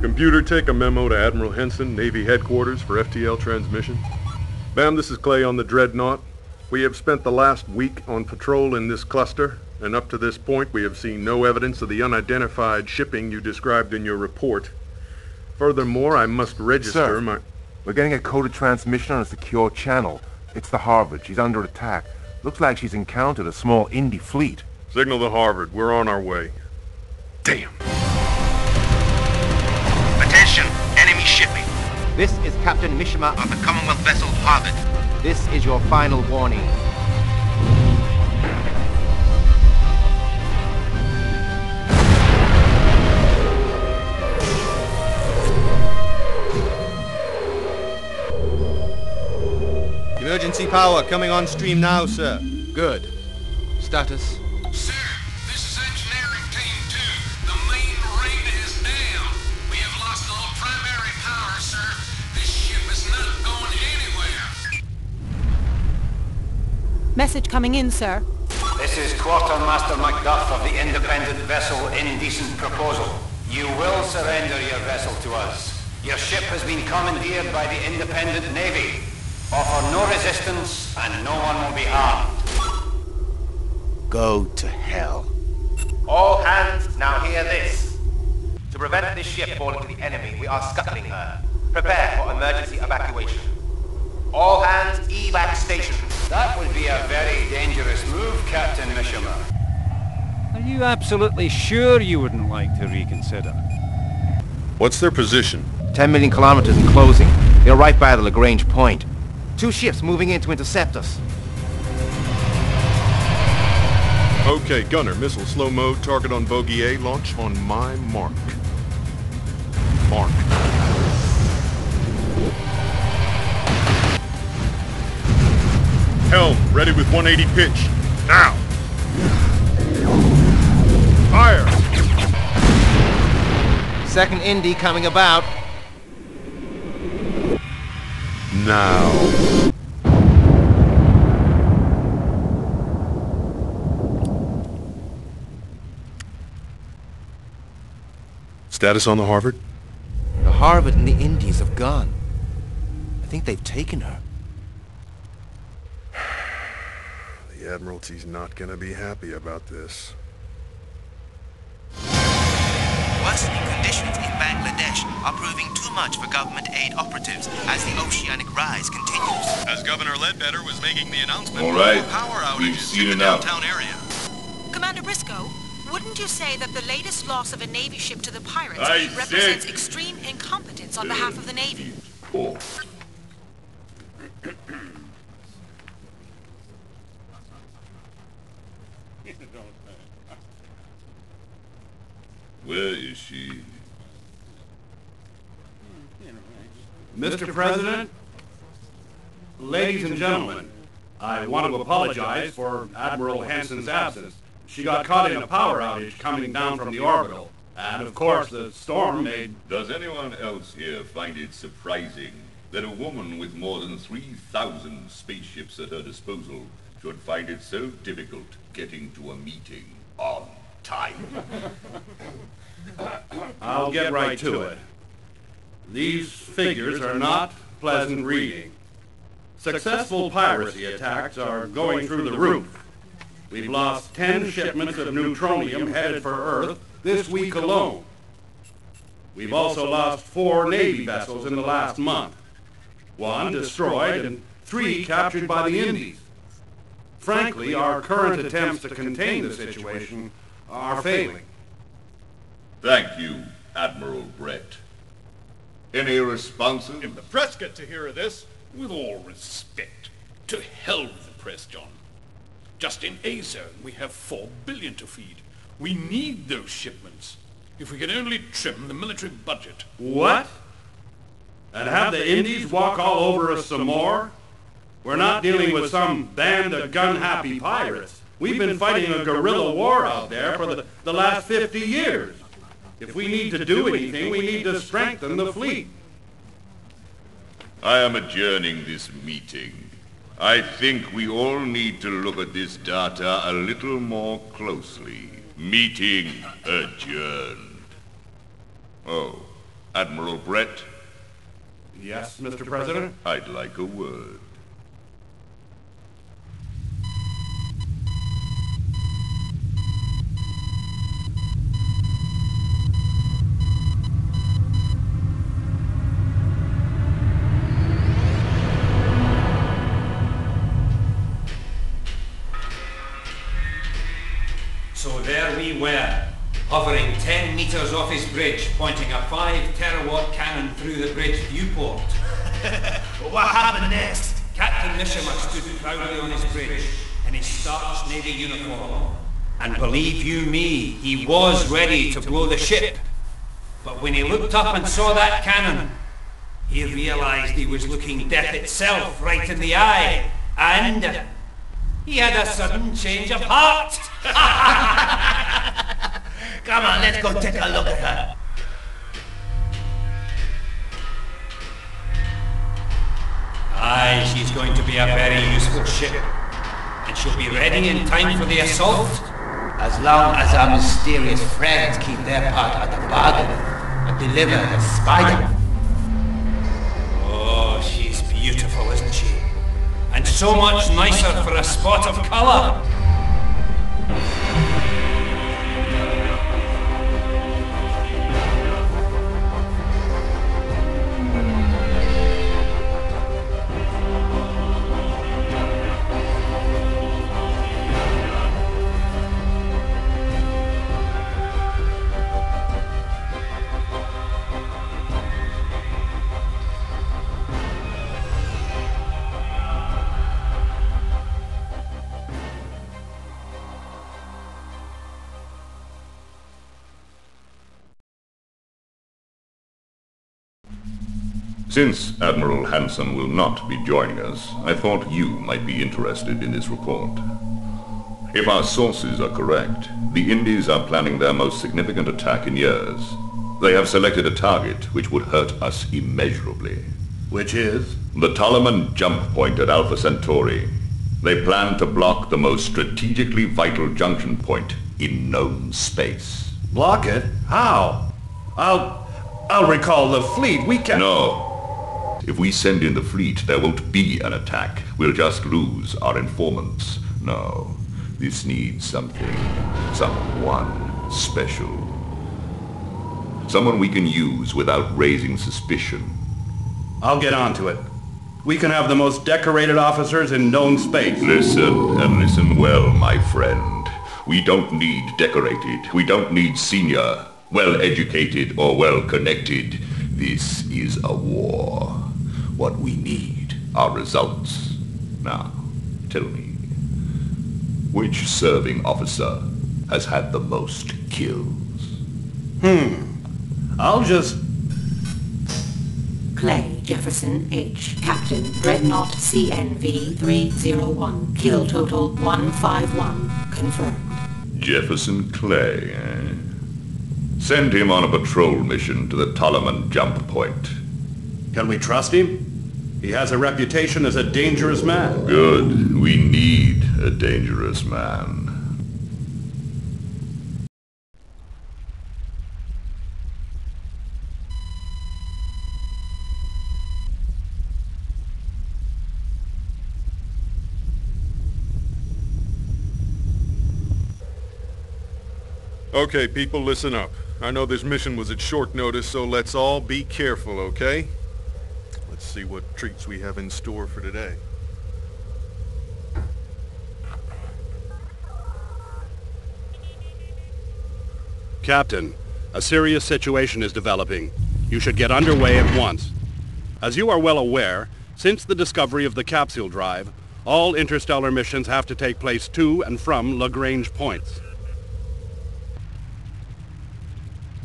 Computer, take a memo to Admiral Henson, Navy Headquarters for FTL transmission. Ma'am, this is Clay on the Dreadnought. We have spent the last week on patrol in this cluster, and up to this point we have seen no evidence of the unidentified shipping you described in your report. Furthermore, I must register Sir, we're getting a coded transmission on a secure channel. It's the Harvard. She's under attack. Looks like she's encountered a small Indie fleet. Signal the Harvard. We're on our way. Damn. Attention, enemy shipping. This is Captain Mishima Of the Commonwealth vessel Harvard. This is your final warning. Emergency power coming on stream now, sir. Good. Status? Sir, this is Engineering Team 2. The main ring is down. We have lost all primary power, sir. This ship is not going anywhere. Message coming in, sir. This is Quartermaster Macduff of the independent vessel Indecent Proposal. You will surrender your vessel to us. Your ship has been commandeered by the independent Navy. Offer no resistance, and no one will be harmed. Go to hell. All hands, now hear this. To prevent this ship falling to the enemy, we are scuttling her. Prepare for emergency evacuation. All hands, evac station. That would be a very dangerous move, Captain Mishima. Are you absolutely sure you wouldn't like to reconsider? What's their position? 10 million kilometers in closing. They're right by the Lagrange point. 2 ships moving in to intercept us. Okay, gunner, missile slow mode, target on bogey A, launch on my mark. Mark. Helm, ready with 180 pitch. Now! Fire! Second Indy coming about. Now. Status on the Harvard? The Harvard and the Indies have gone. I think they've taken her. The Admiralty's not gonna be happy about this. Worsening conditions in Bangladesh are proving too much for government aid operatives as the oceanic rise continues. As Governor Ledbetter was making the announcement, all right, power we've outages seen in the enough. downtown area. Commander Briscoe, wouldn't you say that the latest loss of a Navy ship to the pirates I represents said- extreme incompetence on behalf of the Navy? Oh. Where is she? Mr. President, ladies and gentlemen, I want to apologize for Admiral Hanson's absence. She got caught in a power outage coming down from the orbital, and of course the storm made... Does anyone else here find it surprising that a woman with more than 3,000 spaceships at her disposal should find it so difficult getting to a meeting on time? I'll get right to it. These figures are not pleasant reading. Successful piracy attacks are going through the roof. We've lost 10 shipments of neutronium headed for Earth this week alone. We've also lost 4 Navy vessels in the last month. 1 destroyed and 3 captured by the Indies. Frankly, our current attempts to contain the situation are failing. Thank you, Admiral Brett. Any responses? If the press get to hear of this, with all respect, to hell with the press, John. Just in A-Zone, we have 4 billion to feed. We need those shipments. If we can only trim the military budget. What? And have the Indies walk all over us some more? We're not dealing with some band of gun-happy pirates. We've been fighting a guerrilla war out there for the last 50 years. If we need to do anything, we need to strengthen the fleet. I am adjourning this meeting. I think we all need to look at this data a little more closely. Meeting adjourned. Oh, Admiral Brett? Yes, Mr. President? I'd like a word. So there we were, hovering 10 meters off his bridge, pointing a 5-terawatt cannon through the bridge viewport. What happened next? Captain Mishima stood proudly on his bridge in his starched Navy uniform. And believe you me, he was ready to blow the ship. But when he looked up and saw that cannon, he realized he was looking death itself right in the eye, and he had a sudden change of heart. Come on, let's go take a look at her. Aye, she's going to be a very useful ship. And she'll be ready in time for the assault. As long as our mysterious friends keep their part of the bargain and deliver the spider. Oh, she's beautiful, isn't she? And so much nicer for a spot of colour. Since Admiral Hanson will not be joining us, I thought you might be interested in this report. If our sources are correct, the Indies are planning their most significant attack in years. They have selected a target which would hurt us immeasurably. Which is? The Tolleman jump point at Alpha Centauri. They plan to block the most strategically vital junction point in known space. Block it? How? I'll recall the fleet. We can... No. If we send in the fleet, there won't be an attack. We'll just lose our informants. No. This needs something. Someone special. Someone we can use without raising suspicion. I'll get onto it. We can have the most decorated officers in known space. Listen, and listen well, my friend. We don't need decorated. We don't need senior, well-educated, or well-connected. This is a war. What we need are results. Now, tell me, which serving officer has had the most kills? I'll just... Clay Jefferson H. Captain Dreadnought CNV 301. Kill total 151. Confirmed. Jefferson Clay, eh? Send him on a patrol mission to the Tolleman jump point. Can we trust him? He has a reputation as a dangerous man. Good. We need a dangerous man. Okay, people, listen up. I know this mission was at short notice, so let's all be careful, okay? Let's see what treats we have in store for today. Captain, a serious situation is developing. You should get underway at once. As you are well aware, since the discovery of the capsule drive, all interstellar missions have to take place to and from Lagrange points.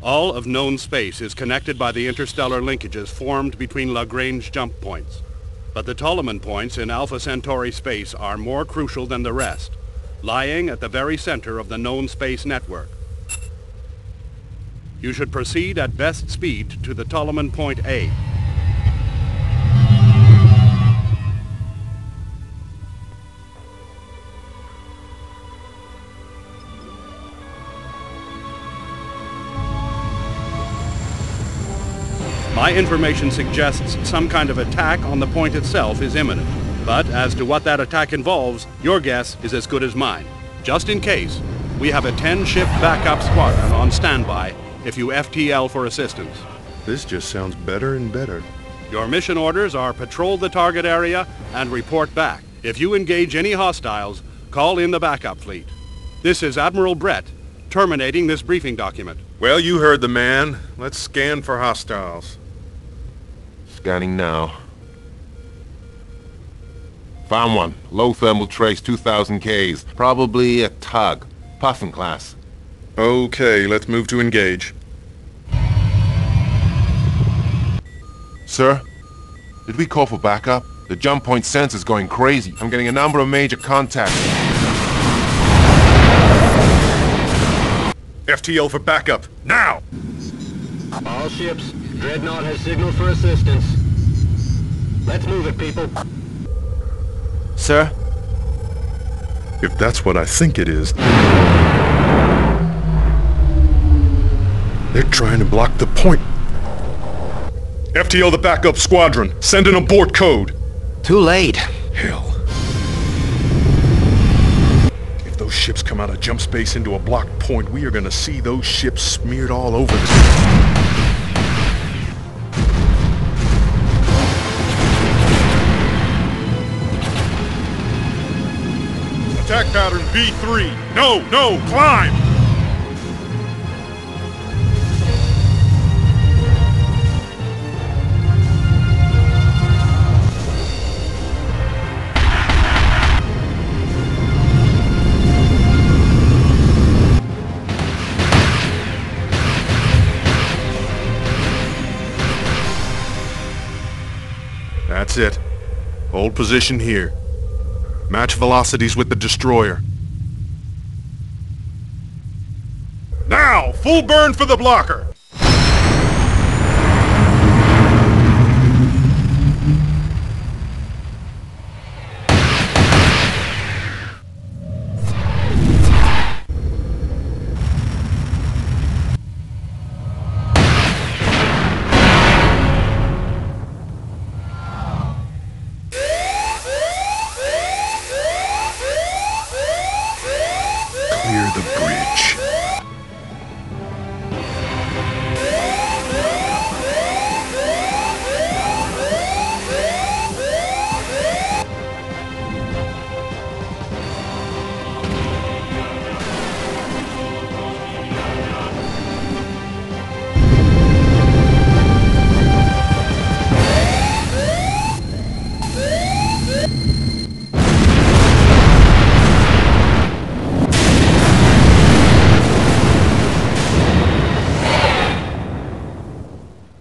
All of known space is connected by the interstellar linkages formed between Lagrange jump points. But the Tolleman points in Alpha Centauri space are more crucial than the rest, lying at the very center of the known space network. You should proceed at best speed to the Tolleman point A. My information suggests some kind of attack on the point itself is imminent. But as to what that attack involves, your guess is as good as mine. Just in case, we have a 10-ship backup squadron on standby if you FTL for assistance. This just sounds better and better. Your mission orders are patrol the target area and report back. If you engage any hostiles, call in the backup fleet. This is Admiral Brett, terminating this briefing document. Well, you heard the man. Let's scan for hostiles. Scanning now. Found one. Low thermal trace, 2,000 Ks. Probably a tug. Puffin class. Okay, let's move to engage. Sir? Did we call for backup? The jump point sensor's going crazy. I'm getting a number of major contacts. FTL for backup, now! All ships, Dreadnought has signaled for assistance. Let's move it, people. Sir? If that's what I think it is... They're trying to block the point. FTL the backup squadron. Send an abort code. Too late. Hell. If those ships come out of jump space into a blocked point, we are gonna see those ships smeared all over the... Attack pattern B3. No, climb! That's it. Hold position here. Match velocities with the destroyer. Now, full burn for the blocker! Clear the bridge.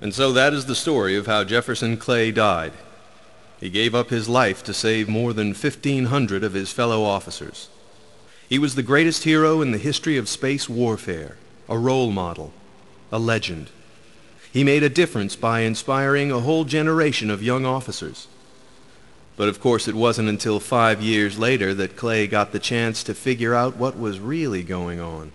And so that is the story of how Jefferson Clay died. He gave up his life to save more than 1,500 of his fellow officers. He was the greatest hero in the history of space warfare, a role model, a legend. He made a difference by inspiring a whole generation of young officers. But of course it wasn't until 5 years later that Clay got the chance to figure out what was really going on.